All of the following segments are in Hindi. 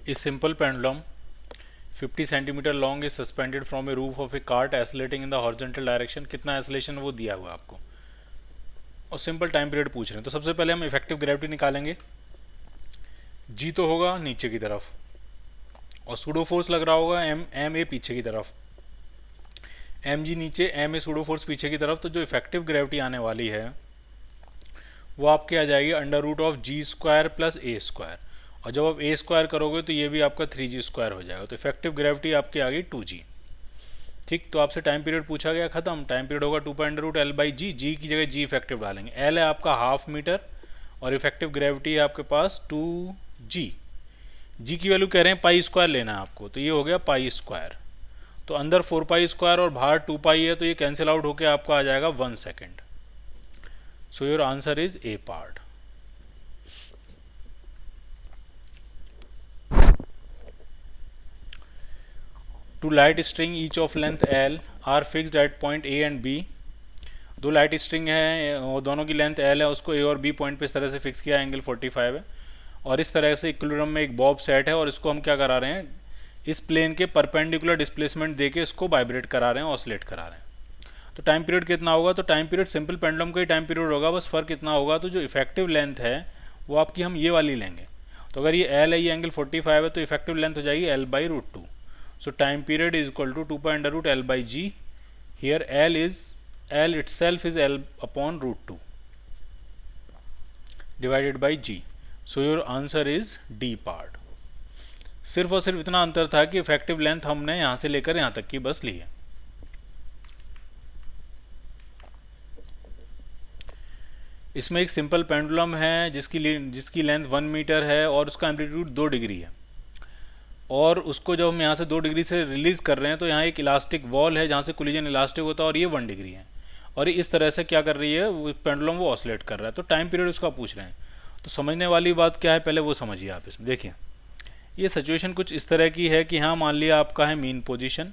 A simple pendulum 50 centimetre long is suspended from a roof of a cart accelerating in the horizontal direction. कितना एसलेशन वो दिया हुआ है आपको और सिंपल टाइम पीरियड पूछ रहे हैं। तो सबसे पहले हम इफेक्टिव ग्रेविटी निकालेंगे। जी तो होगा नीचे की तरफ और सूडो फोर्स लग रहा होगा एम ए पीछे की तरफ, एम जी नीचे, एम ए सूडो फोर्स पीछे की तरफ। तो जो इफेक्टिव ग्रेविटी आने वाली है वो आपके आ जाएगी under root of g square plus a square, और जब आप ए स्क्वायर करोगे तो ये भी आपका 3g स्क्वायर हो जाएगा। तो इफेक्टिव ग्रेविटी आपकी आ गई 2g। ठीक, तो आपसे टाइम पीरियड पूछा गया, खत्म। टाइम पीरियड होगा 2 जी की जगह जी इफेक्टिव डालेंगे। एल है आपका हाफ मीटर और इफेक्टिव ग्रेविटी है आपके पास 2g। जी की वैल्यू कह रहे हैं पाई स्क्वायर लेना है आपको, तो ये हो गया पाई स्क्वायर। तो अंदर 4 पाई स्क्वायर और बाहर 2 पाई है, तो ये कैंसिल आउट होकर आपका आ जाएगा 1 second. So your answer is A part. Two light string each of length L R fixed at point A and B. दो लाइट स्ट्रिंग है और दोनों की लेंथ एल है, उसको ए और बी पॉइंट पे इस तरह से फिक्स किया, एंगल 45 है। और इस तरह से इक्विलिब्रियम में एक बॉब सेट है और इसको हम क्या करा रहे हैं, इस प्लेन के परपेंडिकुलर डिस्प्लेसमेंट देके इसको वाइब्रेट करा रहे हैं, ऑसिलेट करा रहे हैं। तो टाइम पीरियड कितना होगा, तो टाइम पीरियड सिंपल पेंडुलम का ही टाइम पीरियड होगा, बस फर्क कितना होगा, तो जो इफेक्टिव लेंथ है वो आपकी हम ये वाली लेंगे। तो अगर ये एल है, ये एंगल 45 है, तो इफेक्टिव लेंथ हो जाएगी L by root 2। So time period is equal to 2 pi under root L by g. Here L itself is L upon root 2 divided by G. So your answer is D part. सिर्फ और सिर्फ इतना अंतर था कि इफेक्टिव लेंथ हमने यहां से लेकर यहां तक की बस ली है। इसमें एक सिंपल पेंडुलम है जिसकी लेंथ 1 मीटर है और उसका एम्पलीट्यूड 2 डिग्री है, और उसको जब हम यहाँ से 2 डिग्री से रिलीज कर रहे हैं तो यहाँ एक इलास्टिक वॉल है जहाँ से कोलिजन इलास्टिक होता है, और ये 1 डिग्री है, और इस तरह से क्या कर रही है वो पेंडुलम वो ऑसिलेट कर रहा है। तो टाइम पीरियड उसका पूछ रहे हैं, तो समझने वाली बात क्या है पहले वो समझिए आप। इसमें देखिए ये सिचुएशन कुछ इस तरह की है कि हाँ मान लिया आपका है मीन पोजीशन,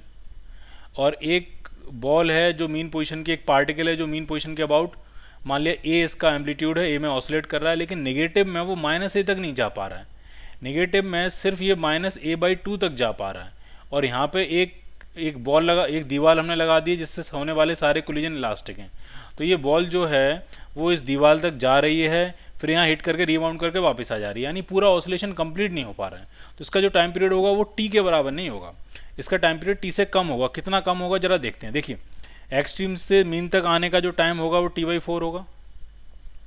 और एक बॉल है जो मीन पोजीशन की, एक पार्टिकल है जो मीन पोजीशन के अबाउट, मान लिया ए इसका एम्पलीट्यूड है, ए में ऑसिलेट कर रहा है, लेकिन नेगेटिव में वो माइनस ए तक नहीं जा पा रहा है, नेगेटिव में सिर्फ ये -a/2 तक जा पा रहा है। और यहाँ पे एक बॉल लगा, एक दीवार हमने लगा दी जिससे होने वाले सारे कोलिजन इलास्टिक हैं। तो ये बॉल जो है वो इस दीवार तक जा रही है, फिर यहाँ हिट करके रिबाउंड करके वापस आ जा रही है, यानी पूरा ऑसिलेशन कंप्लीट नहीं हो पा रहा है। तो इसका जो टाइम पीरियड होगा वो टी के बराबर नहीं होगा, इसका टाइम पीरियड टी से कम होगा। कितना कम होगा जरा देखते हैं। देखिए एक्सट्रीम से मीन तक आने का जो टाइम होगा वो t/4 होगा,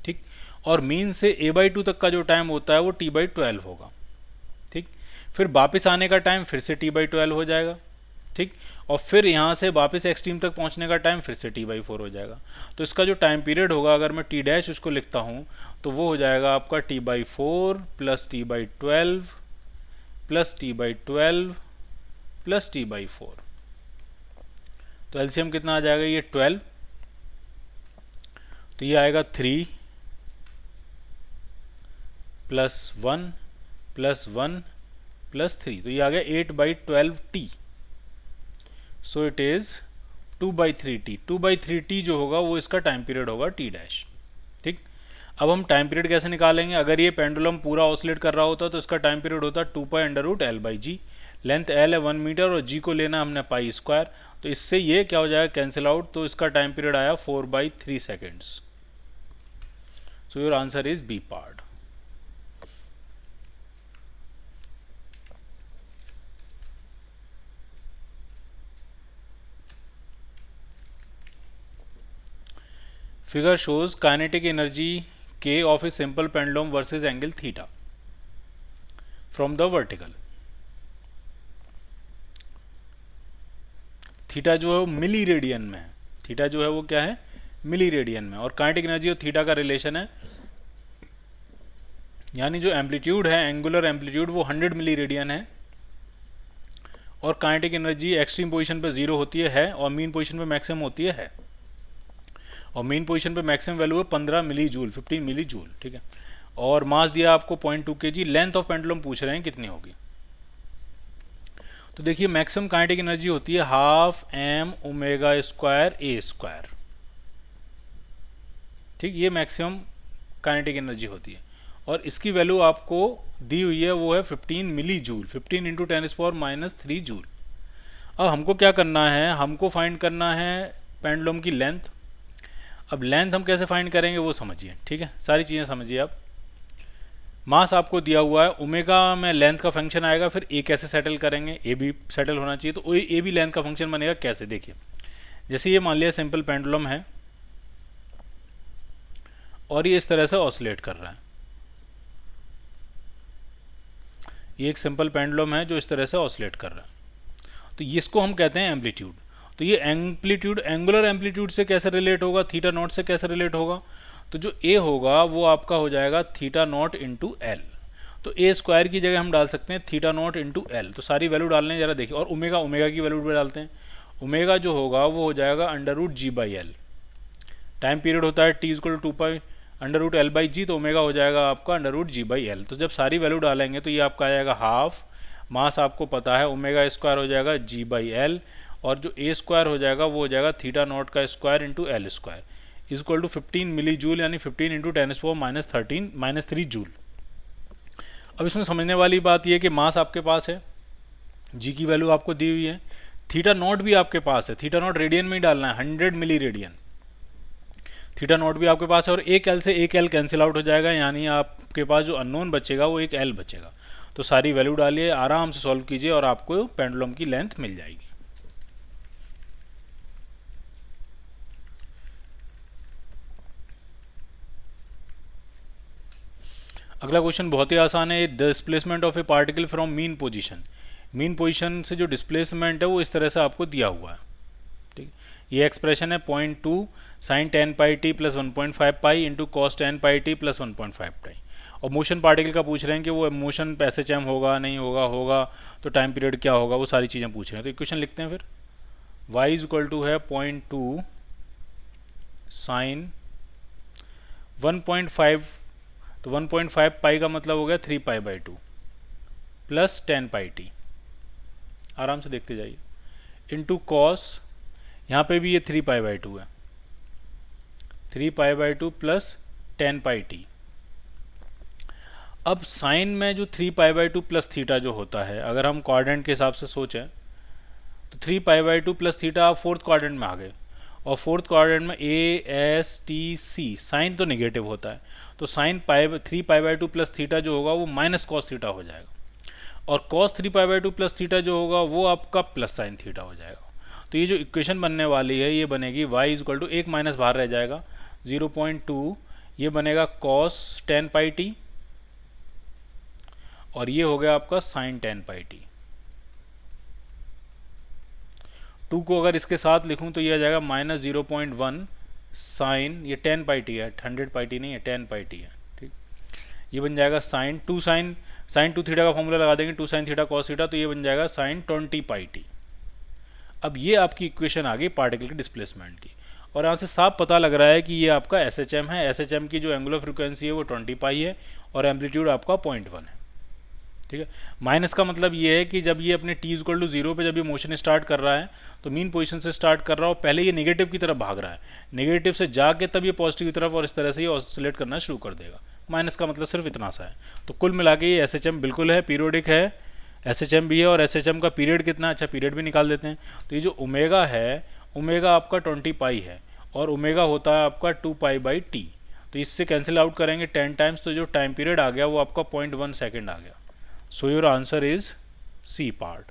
ठीक, और मीन से a/2 तक का जो टाइम होता है वो t/12 होगा, ठीक। फिर वापस आने का टाइम फिर से t/12 हो जाएगा, ठीक, और फिर यहाँ से वापस एक्सट्रीम तक पहुँचने का टाइम फिर से t/4 हो जाएगा। तो इसका जो टाइम पीरियड होगा, अगर मैं t डैश उसको लिखता हूँ तो वो हो जाएगा आपका t/4 plus t/12 plus t/12 plus t/4। तो एलसीएम कितना आ जाएगा, ये 12, तो ये आएगा 3 प्लस 1 प्लस 1 प्लस 3, तो ये आ गया 8/12t। So it is 2/3t। 2/3t जो होगा वो इसका टाइम पीरियड होगा t डैश, ठीक। अब हम टाइम पीरियड कैसे निकालेंगे, अगर ये पेंडुलम पूरा ऑसिलेट कर रहा होता तो इसका टाइम पीरियड होता 2 pi under root L by g. Length L है 1 मीटर और जी को लेना हमने पाई स्क्वायर, तो इससे ये क्या हो जाएगा कैंसिल आउट, तो इसका टाइम पीरियड आया 4/3 seconds. So your answer is B part. Figure shows kinetic energy K of a simple pendulum versus angle theta from the vertical. Theta जो है वो मिली रेडियन में है, थीटा जो है वो क्या है मिली रेडियन में, और काइनेटिक एनर्जी और थीटा का रिलेशन है, यानी जो एम्पलीट्यूड है एंगुलर एम्पलीट्यूड वो 100 मिली रेडियन है, और काइनेटिक एनर्जी एक्सट्रीम पोजीशन पे 0 होती है और मीन पोजीशन पे मैक्सिमम होती है, और मेन पोजीशन पे मैक्सिमम वैल्यू है 15 मिली जूल, 15 मिली जूल, ठीक है। और मास दिया आपको 0.2 kg। लेंथ ऑफ पेंडुलम पूछ रहे हैं कितनी होगी। तो देखिए मैक्सिमम काइनेटिक एनर्जी होती है half m omega square a square, ठीक, ये मैक्सिमम काइनेटिक एनर्जी होती है, और इसकी वैल्यू आपको दी हुई है वो है 15 मिली जूल, 15 इंटू 10⁻³ जूल। अब हमको क्या करना है, हमको फाइंड करना है पेंडुलम की लेंथ। अब लेंथ हम कैसे फाइंड करेंगे वो समझिए, ठीक है, सारी चीज़ें समझिए आप। मास आपको दिया हुआ है, ओमेगा में लेंथ का फंक्शन आएगा, फिर ए कैसे सेटल करेंगे, ए भी सेटल होना चाहिए, तो ए भी लेंथ का फंक्शन बनेगा कैसे, देखिए। जैसे ये मान लिया सिंपल पेंडुलम है और ये इस तरह से ऑसिलेट कर रहा है, ये एक सिंपल पेंडुलम है जो इस तरह से ऑसिलेट कर रहा है, तो इसको हम कहते हैं एम्पलीट्यूड। तो ये एम्पलीट्यूड एंगुलर एम्पलीट्यूड से कैसे रिलेट होगा, थीटा नॉट से कैसे रिलेट होगा, तो जो ए होगा वो आपका हो जाएगा थीटा नॉट इंटू एल। तो ए स्क्वायर की जगह हम डाल सकते हैं थीटा नॉट इंटू एल। तो सारी वैल्यू डालने हैं, जरा देखिए, और ओमेगा की वैल्यू भी डालते हैं। ओमेगा जो होगा वो हो जाएगा √g/l। टाइम पीरियड होता है t = 2π √l/g, तो ओमेगा हो जाएगा आपका √g/l। तो जब सारी वैल्यू डालेंगे तो ये आपका आ जाएगा हाफ, मास आपको पता है ओमेगा स्क्वायर हो जाएगा g/l, और जो ए स्क्वायर हो जाएगा वो हो जाएगा थीटा नॉट का square into L square = 15 milli joule, यानी 15 इंटू 10⁻³ जूल। अब इसमें समझने वाली बात यह कि मास आपके पास है, जी की वैल्यू आपको दी हुई है, थीटा नॉट भी आपके पास है, थीटा नॉट रेडियन में ही डालना है, 100 मिली रेडियन। थीटा नॉट भी आपके पास है, और एक एल से एक एल कैंसिल आउट हो जाएगा, यानी आपके पास जो अननोन बचेगा वो एक एल बचेगा। तो सारी वैल्यू डालिए, आराम से सॉल्व कीजिए और आपको पेंडुलम की लेंथ मिल जाएगी। अगला क्वेश्चन बहुत ही आसान है, displacement of A particle from mean position. Mean position से जो डिस्प्लेसमेंट है वो इस तरह से आपको दिया हुआ है, ठीक। ये एक्सप्रेशन है 0.2 sin 10πt + 1.5π into cos 10πt + 1.5π। और मोशन पार्टिकल का पूछ रहे हैं कि वो मोशन एसएचएम होगा नहीं होगा, तो टाइम पीरियड क्या होगा, वो सारी चीज़ें पूछ रहे हैं। तो इक्वेशन लिखते हैं फिर, y = है 0.2 sin 1.5, तो 1.5 पाई का मतलब हो गया 3π/2 प्लस 10πt, आराम से देखते जाइए, इंटू कॉस, यहाँ पे भी ये 3π/2 है, 3π/2 प्लस 10πt। अब साइन में जो 3π/2 प्लस थीटा जो होता है, अगर हम क्वाड्रेंट के हिसाब से सोचें तो 3π/2 प्लस थीटा आप फोर्थ क्वाड्रेंट में आ गए, और फोर्थ क्वाड्रेंट में ASTC साइन तो नेगेटिव होता है, तो साइन 3π/2 प्लस थीटा जो होगा वो माइनस कॉस थीटा हो जाएगा, और कॉस 3π/2 प्लस थीटा जो होगा वो आपका प्लस साइन थीटा हो जाएगा। तो ये जो इक्वेशन बनने वाली है ये बनेगी y = एक माइनस बाहर रह जाएगा 0.2, ये बनेगा कॉस 10πt, और ये हो गया आपका साइन 10πt। 2 को अगर इसके साथ लिखूं तो ये आ जाएगा -0.1 साइन, ये 10πt है, 100πt नहीं है, 10πt है, ठीक। ये बन जाएगा साइन 2 थीटा का फॉर्मूला लगा देंगे, 2 sin थीटा cos थीटा, तो ये बन जाएगा साइन 20πt। अब ये आपकी इक्वेशन आ गई पार्टिकल के डिस्प्लेसमेंट की, और यहाँ से साफ पता लग रहा है कि ये आपका SHM है। SHM की जो एंगुलर फ्रिक्वेंसी है वो 20π है, और एम्पलीट्यूड आपका 0.1 है, ठीक है। माइनस का मतलब ये है कि जब ये अपने t = 0 पे जब ये मोशन स्टार्ट कर रहा है तो मीन पोजीशन से स्टार्ट कर रहा हो, पहले ये नेगेटिव की तरफ भाग रहा है, नेगेटिव से जाके तब ये पॉजिटिव की तरफ, और इस तरह से ये ऑसिलेट करना शुरू कर देगा। माइनस का मतलब सिर्फ इतना सा है। तो कुल मिला के ये SHM बिल्कुल है, पीरियोडिक है, SHM भी है, और SHM का पीरियड कितना, अच्छा पीरियड भी निकाल देते हैं। तो ये जो ओमेगा है, ओमेगा आपका 20π है, और ओमेगा होता है आपका 2π/t, तो इससे कैंसिल आउट करेंगे 10 टाइम्स, तो जो टाइम पीरियड आ गया वो आपका 0.1 सेकेंड आ गया। So your answer is C part.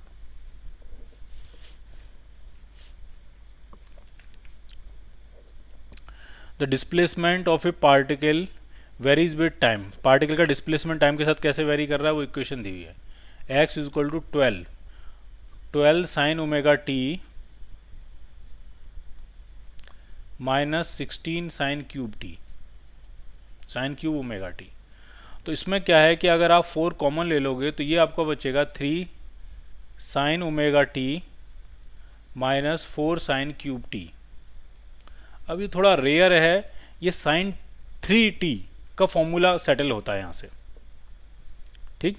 The displacement of a particle varies with time. Particle का डिस्प्लेसमेंट टाइम के साथ कैसे वेरी कर रहा है वो इक्वेशन दी हुई है, x = 12 sin ωt -16 sin cube ωt। तो इसमें क्या है कि अगर आप 4 कॉमन ले लोगे तो ये आपका बचेगा 3 sin ωt -4 sin cube t। अब ये थोड़ा रेयर है, ये sin 3t का फॉर्मूला सेटल होता है यहाँ से, ठीक।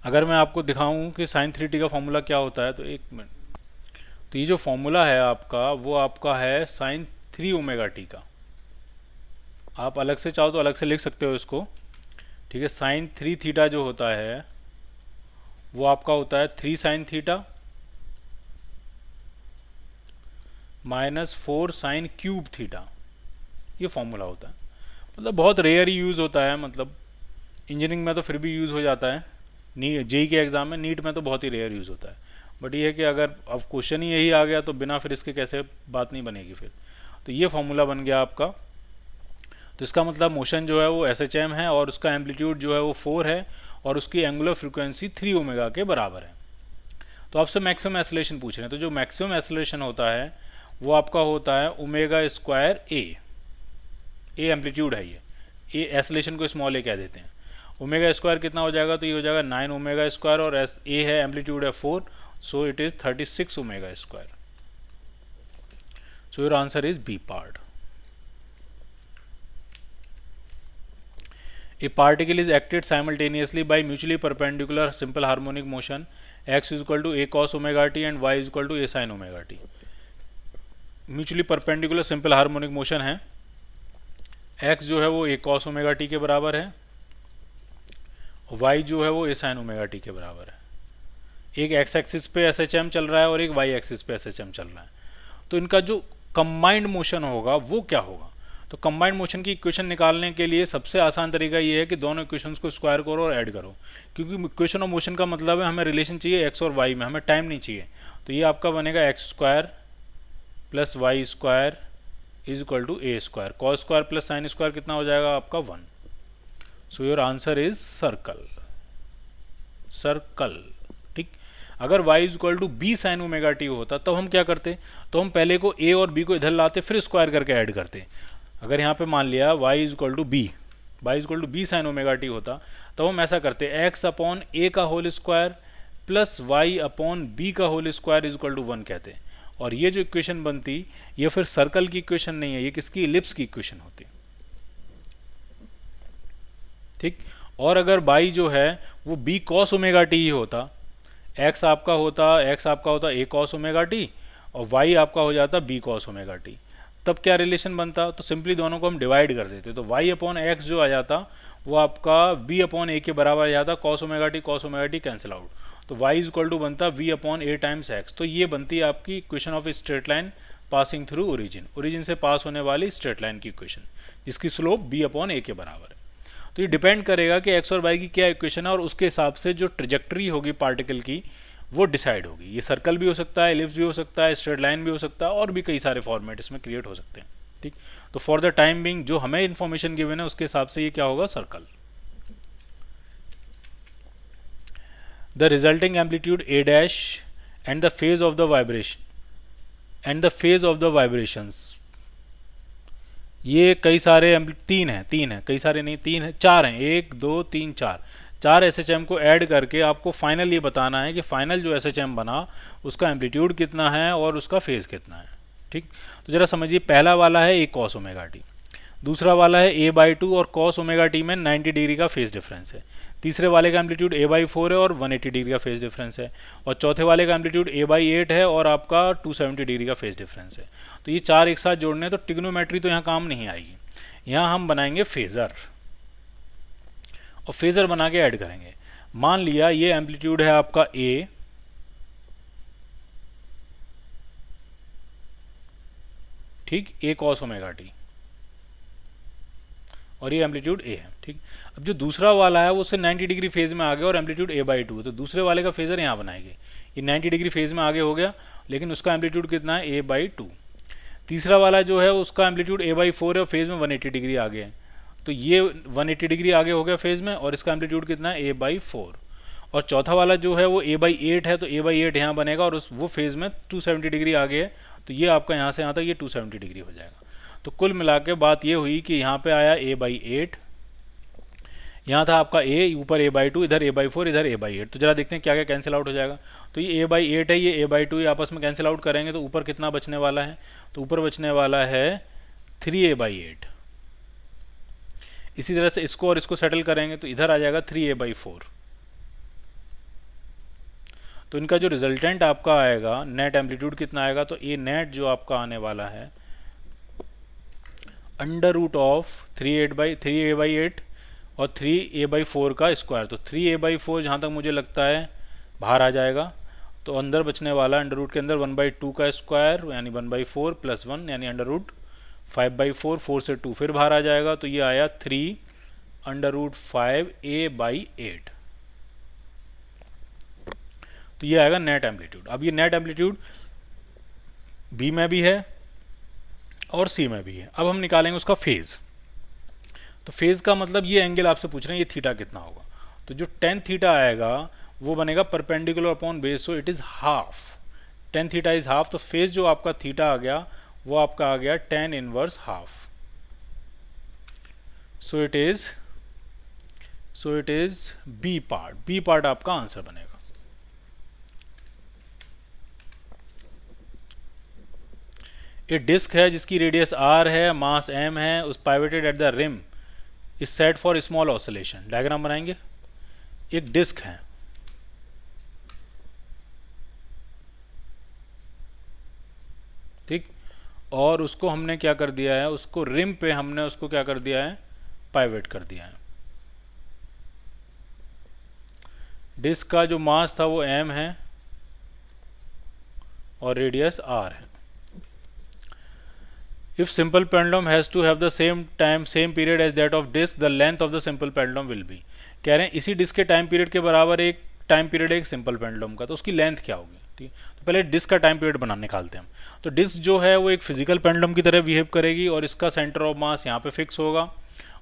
अगर मैं आपको दिखाऊं कि sin 3t का फॉर्मूला क्या होता है, तो एक मिनट, तो ये जो फॉर्मूला है आपका वो आपका है sin 3 ωt का। आप अलग से चाहो तो अलग से लिख सकते हो इसको, ठीक है। साइन 3 थीटा जो होता है वो आपका होता है 3 sine theta minus 4 sine cube theta, ये फॉर्मूला होता है। मतलब बहुत रेयर ही यूज़ होता है, मतलब इंजीनियरिंग में तो फिर भी यूज़ हो जाता है, जेई के एग्ज़ाम में, नीट में तो बहुत ही रेयर यूज़ होता है। बट ये है कि अगर अब क्वेश्चन ही यही आ गया तो बिना फिर इसके कैसे बात नहीं बनेगी फिर। तो ये फॉर्मूला बन गया आपका। तो इसका मतलब मोशन जो है वो SHM है और उसका एम्पलीट्यूड जो है वो 4 है और उसकी एंगुलर फ्रीक्वेंसी 3 ओमेगा के बराबर है। तो आपसे मैक्सिमम एसिलेशन पूछ रहे हैं, तो जो मैक्सिमम एसिलेशन होता है वो आपका होता है ओमेगा स्क्वायर ए एम्पलीट्यूड है, ये एसिलेशन को स्मॉल ए कह देते हैं। ओमेगा स्क्वायर कितना हो जाएगा, तो ये हो जाएगा 9 ओमेगा स्क्वायर और ए है एम्पलीट्यूड है 4, so it is 36 omega square. So your answer is B part. A particle is acted simultaneously by mutually perpendicular simple harmonic motion x is equal to a cos omega t and y is equal to a sin omega t। Mutually perpendicular simple harmonic motion है, x जो है वो a cos ओमेगा t के बराबर है, y जो है वो a sin ओमेगा t के बराबर है। एक x एक्सिस पे SHM चल रहा है और एक y एक्सिस पे SHM चल रहा है। तो इनका जो कंबाइंड मोशन होगा वो क्या होगा, तो कंबाइंड मोशन की इक्वेशन निकालने के लिए सबसे आसान तरीका ये है कि दोनों इक्वेशंस को स्क्वायर करो और ऐड करो, क्योंकि इक्वेशन ऑफ मोशन का मतलब है हमें रिलेशन चाहिए x और y में, हमें टाइम नहीं चाहिए। तो ये आपका बनेगा x square plus y square is equal to a square, cos square plus sine square कितना हो जाएगा आपका 1। So your answer is circle, circle. ठीक, अगर y is equal to b sine omega t होता तब हम क्या करते, तो हम पहले को a और b को इधर लाते फिर स्क्वायर करके ऐड करते। अगर यहाँ पे मान लिया y is equal to b sine omega t होता तो हम ऐसा करते x अपॉन ए का whole square plus y upon b का whole square is equal to 1 कहते। और ये जो इक्वेशन बनती ये फिर सर्कल की इक्वेशन नहीं है, ये किसकी, इलिप्स की इक्वेशन होती। ठीक, और अगर y जो है वो b कॉस ओमेगा टी ही होता, x आपका होता a कॉस ओमेगा टी और y आपका हो जाता b कॉस ओमेगा टी, तब क्या रिलेशन बनता, तो सिंपली दोनों को हम डिवाइड कर देते, तो y अपॉन एक्स जो आ जाता वो आपका b अपॉन ए के बराबर आ जाता, cos omega T cancel out, तो y इज इक्वल टू बनता v अपॉन ए टाइम्स एक्स। तो ये बनती है आपकी equation of straight line passing through origin से पास होने वाली स्ट्रेट लाइन की इक्वेशन, जिसकी स्लोप b अपॉन ए के बराबर है। तो ये डिपेंड करेगा कि x और y की क्या इक्वेशन है और उसके हिसाब से जो ट्रेजेक्टरी होगी पार्टिकल की वो डिसाइड होगी। ये सर्कल भी हो सकता है, एलिप्स भी हो सकता है, स्ट्रेट लाइन भी हो सकता है और भी कई सारे फॉर्मेट इसमें क्रिएट हो सकते हैं। ठीक, तो फॉर द टाइम बिंग जो हमें इन्फॉर्मेशन गिवन है उसके हिसाब से ये क्या होगा, circle. The resulting amplitude A dash and the phase of the vibrations, ये कई सारे तीन है, कई सारे नहीं, तीन है, चार हैं, 1 2 3 4 SHM को ऐड करके आपको फाइनल ये बताना है कि फाइनल जो SHM बना उसका एम्पलीट्यूड कितना है और उसका फेज कितना है। ठीक, तो जरा समझिए, पहला वाला है ए कॉस ओमेगा टी, दूसरा वाला है a/2 और कॉस ओमेगा टी में 90 डिग्री का फेज डिफरेंस है, तीसरे वाले का एम्पलीट्यूड a/4 है और 180 डिग्री का फेज डिफरेंस है, और चौथे वाले का एम्पलीट्यूड a/8 है और आपका 270 डिग्री का फेज डिफरेंस है। तो ये चार एक साथ जोड़ने, तो ट्रिग्नोमेट्री तो यहाँ काम नहीं आएगी, यहाँ हम बनाएंगे फेजर और फेजर बना के ऐड करेंगे। मान लिया ये एम्पलीट्यूड है आपका a, ठीक, a कॉस ओमेगा टी, और ये एम्पलीट्यूड a है। ठीक, अब जो दूसरा वाला है वो उससे 90 डिग्री फेज में आ गया और एम्पलीट्यूड a/2, तो दूसरे वाले का फेजर यहाँ बनाएंगे, ये 90 डिग्री फेज में आगे हो गया लेकिन उसका एम्पलीट्यूड कितना है, a/2। तीसरा वाला जो है उसका एम्पलीट्यूड a/4 है और फेज में 180 डिग्री आगे है, तो ये 180 डिग्री आगे हो गया फेज में और इसका एम्पलीट्यूड कितना है, a/4। और चौथा वाला जो है वो a/8 है, तो a/8 यहाँ बनेगा और वो फेज में 270 डिग्री आगे है, तो ये आपका यहाँ से यहाँ तक ये 270 डिग्री हो जाएगा। तो कुल मिला के बात ये हुई कि यहाँ पे आया a/8, यहाँ था आपका a, ऊपर a/2, इधर a/4, इधर a/8। तो जरा देखते हैं क्या क्या कैंसिल आउट हो जाएगा। तो ये a/8 है, ये a/2, ये आपस में कैंसिल आउट करेंगे तो ऊपर कितना बचने वाला है, तो ऊपर बचने वाला है 3a/8। इसी तरह से इसको और इसको सेटल करेंगे तो इधर आ जाएगा 3a/4। तो इनका जो रिजल्टेंट आपका आएगा नेट एम्पलीट्यूड कितना आएगा, तो ये नेट जो आपका आने वाला है अंडर रूट ऑफ 3a/8 और 3a/4 का स्क्वायर। तो 3a/4 जहाँ तक मुझे लगता है बाहर आ जाएगा, तो अंदर बचने वाला अंडर रूट के अंदर 1/2 का स्क्वायर यानी 1/4 + 1 यानी अंडर रूट 5/4, 4 से 2 फिर बाहर आ जाएगा, तो ये आया 3√5a/8। तो ये आएगा नेट एम्पलीट्यूड। अब ये नेट एम्पलीट्यूड बी में भी है और सी में भी है। अब हम निकालेंगे उसका फेज। तो फेज का मतलब ये एंगल आपसे पूछ रहे हैं ये थीटा कितना होगा, तो जो tan थीटा आएगा वो बनेगा perpendicular upon base, so it is half. tan theta is half, तो फेज जो आपका थीटा आ गया वो आपका आ गया tan inverse half. So it is B part. B part आपका आंसर बनेगा। एक डिस्क है जिसकी रेडियस r है, मास m है, उस pivoted at the rim is set for small oscillation. Diagram बनाएंगे। एक डिस्क है, ठीक, और उसको हमने क्या कर दिया है, उसको रिम पे हमने उसको क्या कर दिया है, पाइवेट कर दिया है। डिस्क का जो मास था वो m है और रेडियस r है। If simple pendulum has to have the same period as that of disk, the length of the simple pendulum will be। कह रहे हैं इसी डिस्क के टाइम पीरियड के बराबर एक टाइम पीरियड है एक सिंपल पेंडुलम का, तो उसकी लेंथ क्या होगी। ठीक, तो पहले डिस्क का टाइम पीरियड बनाने निकालते हैं हम। तो डिस्क जो है वो एक फिजिकल पेंडुलम की तरह बिहेव करेगी और इसका सेंटर ऑफ मास यहाँ पे फिक्स होगा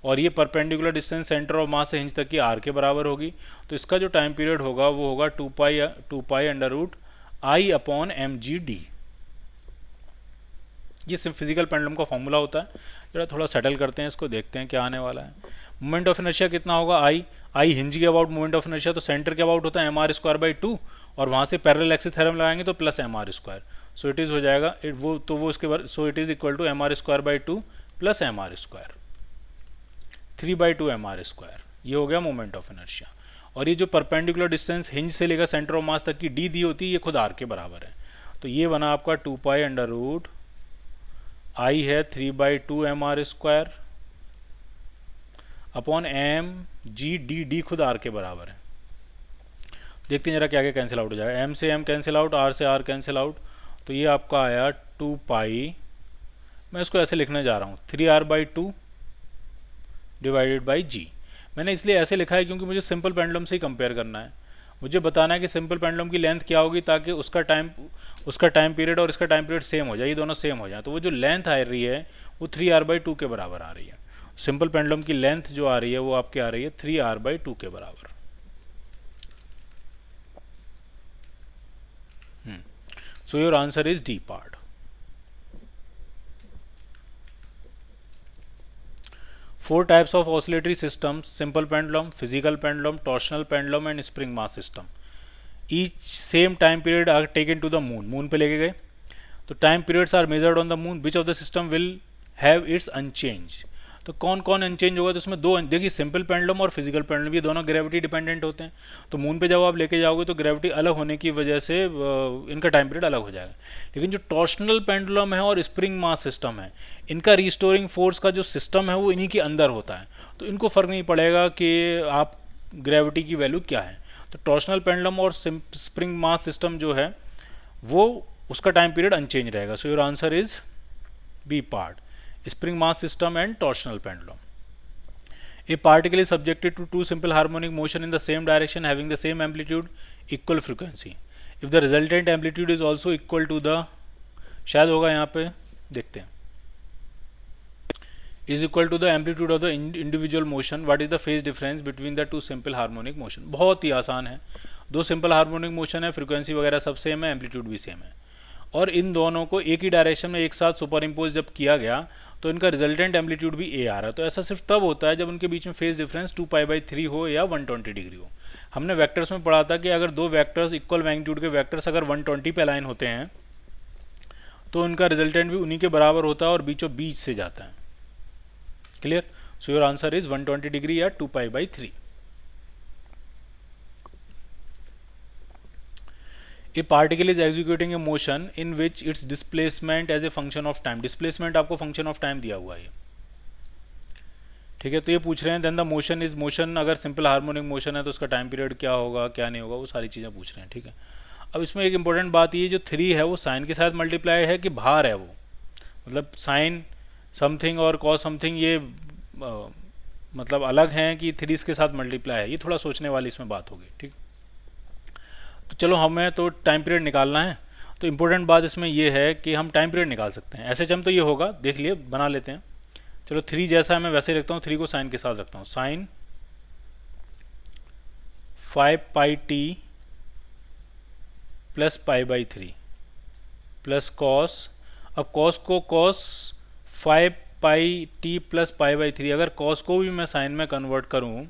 और ये perpendicular distance centre of mass से हिंज तक की r के बराबर होगी। तो इसका जो टाइम पीरियड होगा वो होगा 2π/i/mgd। ये सिर्फ फिजिकल पेंडुलम का फॉर्मूला होता है। जरा थोड़ा सेटल करते हैं इसको, देखते हैं क्या आने वाला है। मोमेंट ऑफ इनर्शिया कितना होगा, आई हिंज के अबाउट मोमेंट ऑफ इनर्शिया, तो सेंटर के अबाउट होता है mr²/2 और वहाँ से पैरेलल एक्सिस थ्योरम लगाएंगे तो plus mr²। So it is हो जाएगा वो इसके बाद, so it is equal to mr²/2 + mr², 3/2 mr²। ये हो गया मोमेंट ऑफ इनर्शिया। और ये जो परपेंडिकुलर डिस्टेंस हिंज से लेकर सेंटर ऑफ मास तक की d दी होती है ये खुद r के बराबर है। तो ये बना आपका 2π I है 3/2 mr² अपॉन mgd खुद r के बराबर है। देखते हैं जरा क्या क्या कैंसिल आउट हो जाएगा। m से m कैंसिल आउट, r से r कैंसिल आउट, तो ये आपका आया 2π, मैं इसको ऐसे लिखने जा रहा हूँ 3r/2 / g। मैंने इसलिए ऐसे लिखा है क्योंकि मुझे सिंपल पेंडुलम से ही कंपेयर करना है। मुझे बताना है कि सिंपल पेंडुलम की लेंथ क्या होगी ताकि उसका टाइम पीरियड और इसका टाइम पीरियड सेम हो जाए, ये दोनों सेम हो जाए। तो वो जो लेंथ आ रही है वो 3r/2 के बराबर आ रही है। सिंपल पेंडुलम की लेंथ जो आ रही है वो आपके आ रही है 3r/2 के बराबर। सो your answer is D part. Four types of oscillatory systems: simple pendulum, physical pendulum, torsional pendulum and spring mass system. Each same time period are taken to the moon. Moon पे लेके गए, तो time periods are measured on the moon. Which of the system will have its unchanged? तो कौन कौन अनचेंज होगा, तो इसमें दो, देखिए सिंपल पेंडुलम और फिजिकल पेंडुलम ये दोनों ग्रेविटी डिपेंडेंट होते हैं। तो मून पे जब आप लेके जाओगे तो ग्रेविटी अलग होने की वजह से इनका टाइम पीरियड अलग हो जाएगा। लेकिन जो टॉर्शनल पेंडुलम है और स्प्रिंग मास सिस्टम है, इनका रिस्टोरिंग फोर्स का जो सिस्टम है वो इन्हीं के अंदर होता है, तो इनको फ़र्क नहीं पड़ेगा कि आप ग्रेविटी की वैल्यू क्या है। तो टॉर्शनल पेंडुलम और स्प्रिंग मास सिस्टम जो है वो उसका टाइम पीरियड अनचेंज रहेगा। So your answer is B part, spring mass system and torsional pendulum. A particle is subjected to two simple harmonic motion in the same direction having the same amplitude, equal frequency. If the resultant amplitude is also equal to the, शायद होगा यहाँ पे, देखते हैं, is equal to the amplitude of the individual motion, what is the phase difference between the two simple harmonic motion? बहुत ही आसान है, दो सिंपल हार्मोनिक मोशन है, फ्रीक्वेंसी वगैरह सब सेम है, एम्पलीट्यूड भी सेम है, और इन दोनों को एक ही डायरेक्शन में एक साथ सुपर इम्पोज जब किया गया तो इनका रिजल्टेंट एम्पलीट्यूड भी ए आ रहा है। तो ऐसा सिर्फ तब होता है जब उनके बीच में फेज डिफरेंस 2π/3 हो या 120 डिग्री हो। हमने वेक्टर्स में पढ़ा था कि अगर दो वेक्टर्स इक्वल मैग्नीट्यूड के वेक्टर्स अगर 120 पे अलाइन होते हैं तो उनका रिजल्टेंट भी उन्हीं के बराबर होता है और बीचों बीच से जाता है। Clear? So your answer is 120 degree या 2π/3। A particle is executing a motion in which its displacement as a function of time, displacement आपको function of time दिया हुआ है, ठीक है, तो ये पूछ रहे हैं then the motion is motion, अगर सिंपल हार्मोनिक मोशन है तो उसका टाइम पीरियड क्या होगा क्या नहीं होगा, वो सारी चीज़ें पूछ रहे हैं। ठीक है, अब इसमें एक इंपॉर्टेंट बात ये जो 3 है वो साइन के साथ मल्टीप्लाई है कि बाहर है वो, मतलब साइन समथिंग और कॉस समथिंग ये मतलब अलग हैं कि 3 के साथ मल्टीप्लाई है, ये थोड़ा सोचने वाली इसमें बात होगी। ठीक, तो चलो हमें तो टाइम पीरियड निकालना है, तो इम्पोर्टेंट बात इसमें ये है कि हम टाइम पीरियड निकाल सकते हैं। एस एच एम तो ये होगा, देख लिए बना लेते हैं। चलो 3 जैसा है मैं वैसे ही रखता हूँ, 3 को साइन के साथ रखता हूँ, sine 5πt plus π/3 plus cos, अब कॉस को कॉस 5πt प्लस π/3, अगर कॉस को भी मैं साइन में कन्वर्ट करूँ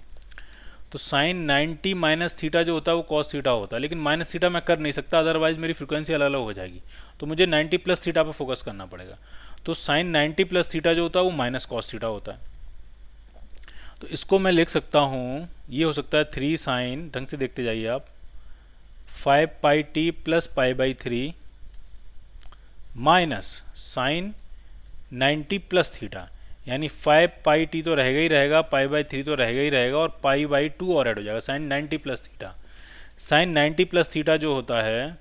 तो साइन 90 माइनस थीटा जो होता है वो कॉस थीटा होता है, लेकिन माइनस थीटा मैं कर नहीं सकता, अदरवाइज मेरी फ्रीक्वेंसी अलग अलग हो जाएगी, तो मुझे 90 प्लस थीटा पे फोकस करना पड़ेगा। तो साइन 90 प्लस थीटा जो होता है वो माइनस कॉस थीटा होता है, तो इसको मैं लिख सकता हूँ, ये हो सकता है 3 साइन, ढंग से देखते जाइए आप, 5πt plus π/3 minus sine 90 plus theta, यानी 5πt तो रहेगा ही रहेगा, π/3 तो रहेगा ही रहेगा, और π/2 और ऐड हो जाएगा, sine 90 plus theta. Sine 90 plus theta जो होता है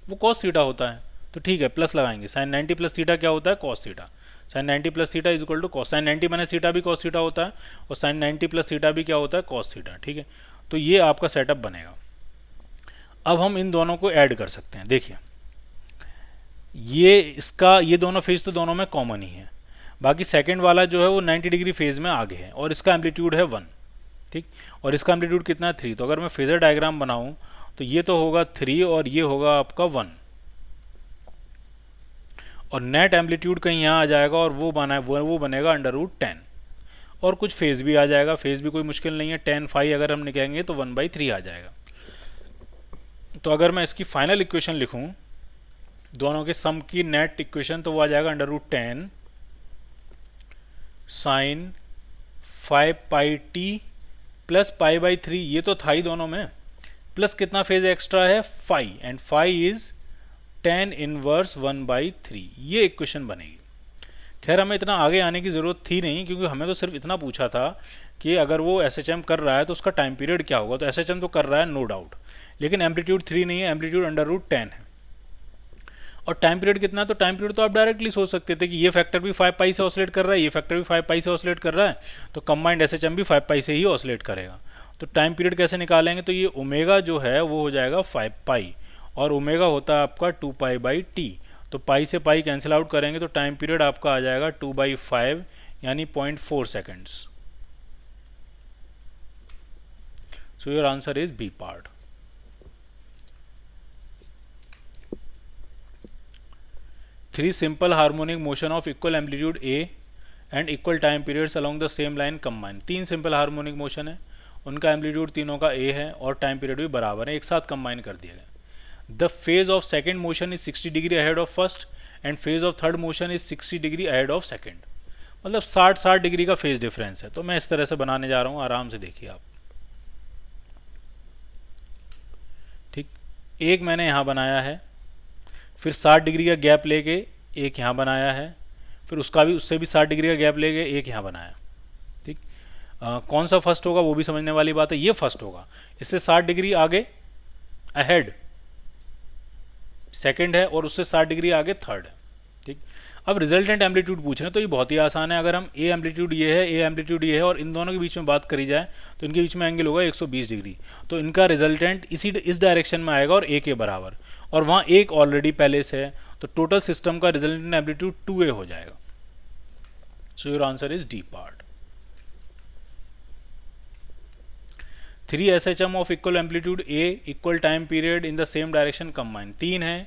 वो कॉस थीटा होता है, तो ठीक है प्लस लगाएंगे, साइन 90 प्लस थीटा क्या होता है, cos theta. Sine 90 plus theta is equal to cos, sine 90 minus theta भी कॉस थीटा होता है, और साइन 90 प्लस थीटा भी क्या होता है, कॉस थीटा। ठीक है, तो ये आपका सेटअप बनेगा। अब हम इन दोनों को ऐड कर सकते हैं, देखिए ये दोनों फेज तो दोनों में कॉमन ही है, बाकी सेकंड वाला जो है वो 90 डिग्री फेज में आगे है, और इसका एम्पलीट्यूड है 1, ठीक, और इसका एम्पलीट्यूड कितना है 3, तो अगर मैं फेजर डायग्राम बनाऊं तो ये तो होगा 3 और ये होगा आपका 1, और नेट एम्पलीट्यूड कहीं यहाँ आ जाएगा और वो बनेगा √10, और कुछ फेज भी आ जाएगा, फेज भी कोई मुश्किल नहीं है, tan phi अगर हम निकालेंगे तो 1/3 आ जाएगा। तो अगर मैं इसकी फाइनल इक्वेशन लिखूं, दोनों के सम की नेट इक्वेशन, तो वो आ जाएगा √10 साइन 5πt प्लस π/3, ये तो था ही दोनों में, प्लस कितना फेज एक्स्ट्रा है phi, and phi is tan inverse 1/3, ये इक्वेशन बनेगी। खैर हमें इतना आगे आने की ज़रूरत थी नहीं, क्योंकि हमें तो सिर्फ इतना पूछा था कि अगर वो SHM कर रहा है तो उसका टाइम पीरियड क्या होगा, तो SHM तो कर रहा है नो डाउट, लेकिन एम्पलीट्यूड 3 नहीं है, एम्पलीट्यूड √10 है, और टाइम पीरियड कितना है, तो टाइम पीरियड तो आप डायरेक्टली सोच सकते थे कि ये फैक्टर भी 5π से ऑसिलेट कर रहा है, ये फैक्टर भी 5π से ऑसिलेट कर रहा है, तो कंबाइंड SHM भी 5π से ही ऑसिलेट करेगा। तो टाइम पीरियड कैसे निकालेंगे, तो ये ओमेगा जो है वो हो जाएगा 5π, और ओमेगा होता है आपका 2π/t, तो पाई से पाई कैंसिल आउट करेंगे तो टाइम पीरियड आपका आ जाएगा 2/5 यानी 0.4 seconds. So your answer is B part. Three simple harmonic motion of equal amplitude A and equal time periods along the same line combine. 3 simple harmonic motion है, उनका एम्पलीट्यूड तीनों का ए है और टाइम पीरियड भी बराबर है, एक साथ कंबाइन कर दिया गया। The phase of second motion is 60 degree ahead of first and phase of third motion is 60 degree ahead of second, मतलब 60 डिग्री का फेज डिफरेंस है। तो मैं इस तरह से बनाने जा रहा हूँ, आराम से देखिए आप। ठीक, एक मैंने यहाँ बनाया है, फिर 60 डिग्री का गैप लेके एक यहाँ बनाया है, फिर उससे भी 60 डिग्री का गैप लेके एक यहाँ बनाया। ठीक, कौन सा फर्स्ट होगा वो भी समझने वाली बात है, ये फर्स्ट होगा, इससे 60 डिग्री आगे अहेड सेकंड है, और उससे 60 डिग्री आगे थर्ड है। ठीक, अब रिजल्टेंट एम्पलीट्यूड पूछ रहे हैं तो ये बहुत ही आसान है। अगर हम ए एम्पलीट्यूड ये है, ए एम्पलीट्यूड ये है, और इन दोनों के बीच में बात करी जाए तो इनके बीच में एंगल होगा 120 डिग्री, तो इनका रिजल्टेंट इस डायरेक्शन में आएगा और ए के बराबर, और वहाँ एक ऑलरेडी पहले से है, तो टोटल सिस्टम का रिजल्टेंट एम्पलीट्यूड 2a हो जाएगा। सो your answer is D part. 3 SHM of equal amplitude A equal time period in the same direction combine. 3 है,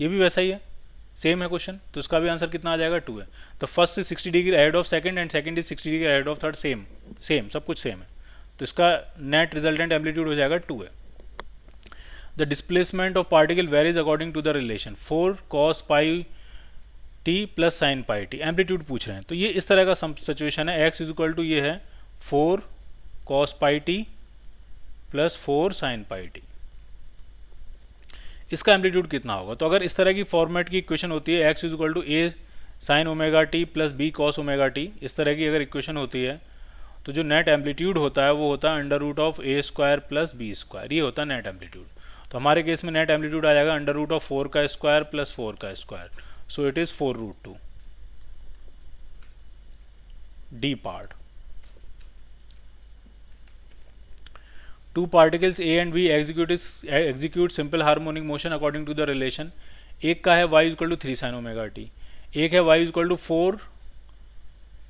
ये भी वैसा ही है, सेम है क्वेश्चन, तो इसका भी आंसर कितना आ जाएगा 2 है। तो first is 60 degree ahead of second and second is 60 degree ahead of third, same सब कुछ सेम है, तो इसका नेट रिजल्टेंट एम्पलीट्यूड हो जाएगा 2 है। The displacement of particle varies according to the relation 4 cos πt plus sin πt, amplitude पूछ रहे हैं, तो ये इस तरह का सिचुएशन है, x इज इक्वल टू ये है 4 cos πt plus 4 sin πt, इसका एम्पलीट्यूड कितना होगा। तो अगर इस तरह की फॉर्मेट की इक्वेशन होती है, x is equal to a sine omega t plus b cos omega t, इस तरह की अगर इक्वेशन होती है तो जो नेट एम्पलीट्यूड होता है वो होता है under root of a square plus b square, ये होता है नेट एम्पलीट्यूड। तो हमारे केस में नेट एम्पलीट्यूड आ जाएगा अंडर रूट ऑफ 4 का स्क्वायर प्लस 4 का square, so it is 4√2 d part. Two particles A and B execute simple harmonic motion according to the relation. एक का है y equal to 3 sine omega t, एक है y equal to 4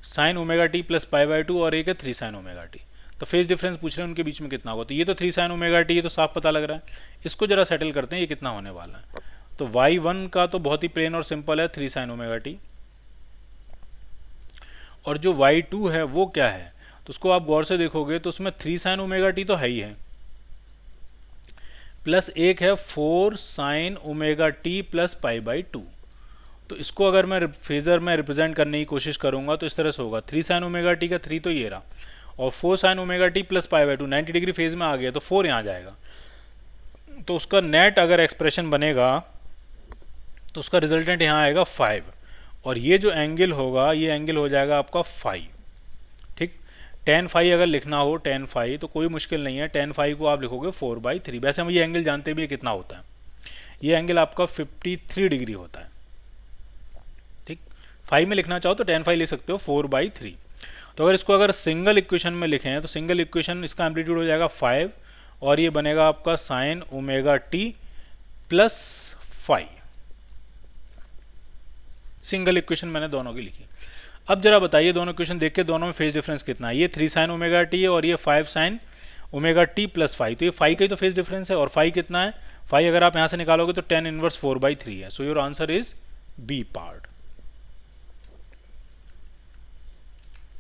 sine omega t plus π/2 और एक है 3 साइन ओमेगा टी। तो फेज डिफरेंस पूछ रहे हैं उनके बीच में कितना होगा, तो ये तो 3 साइन ओमेगा टी, ये तो साफ पता लग रहा है। इसको जरा सेटल करते हैं ये कितना होने वाला है। तो y1 का तो बहुत ही प्लेन और सिंपल है 3 साइन ओमेगा टी, और जो y2 है वो क्या है, तो उसको आप गौर से देखोगे तो उसमें 3 साइन ओमेगा टी तो है ही है, प्लस एक है 4 साइन ओमेगा टी प्लस π/2। तो इसको अगर मैं फेजर में रिप्रेजेंट करने की कोशिश करूंगा तो इस तरह से होगा 3 साइन ओमेगा टी का 3 तो ये रहा, और 4 sine omega t plus π/2 90 degree phase में आ गया तो 4 यहाँ जाएगा। तो उसका नेट अगर एक्सप्रेशन बनेगा तो उसका रिजल्टेंट यहाँ आएगा 5, और ये जो एंगल होगा ये एंगल हो जाएगा आपका फाई। ठीक, tan फाई अगर लिखना हो tan फाई तो कोई मुश्किल नहीं है, tan फाई को आप लिखोगे 4/3। वैसे हम ये एंगल जानते भी कितना होता है, ये एंगल आपका 53 डिग्री होता है। ठीक, फाई में लिखना चाहो तो tan फाई ले सकते हो 4/3। तो अगर इसको अगर सिंगल इक्वेशन में लिखें तो सिंगल इक्वेशन इसका एम्पलीट्यूड हो जाएगा 5, और ये बनेगा आपका sign omega t plus 5। Single equation मैंने दोनों की लिखी। अब जरा बताइए दोनों इक्वेशन देख के दोनों में फेज डिफरेंस कितना है। ये 3 साइन ओमेगा टी है और ये 5 साइन ओमेगा टी प्लस 5, तो ये 5 का ही तो फेज डिफरेंस है, और 5 कितना है, 5 अगर आप यहाँ से निकालोगे तो tan इनवर्स 4/3 है। So your answer is B part.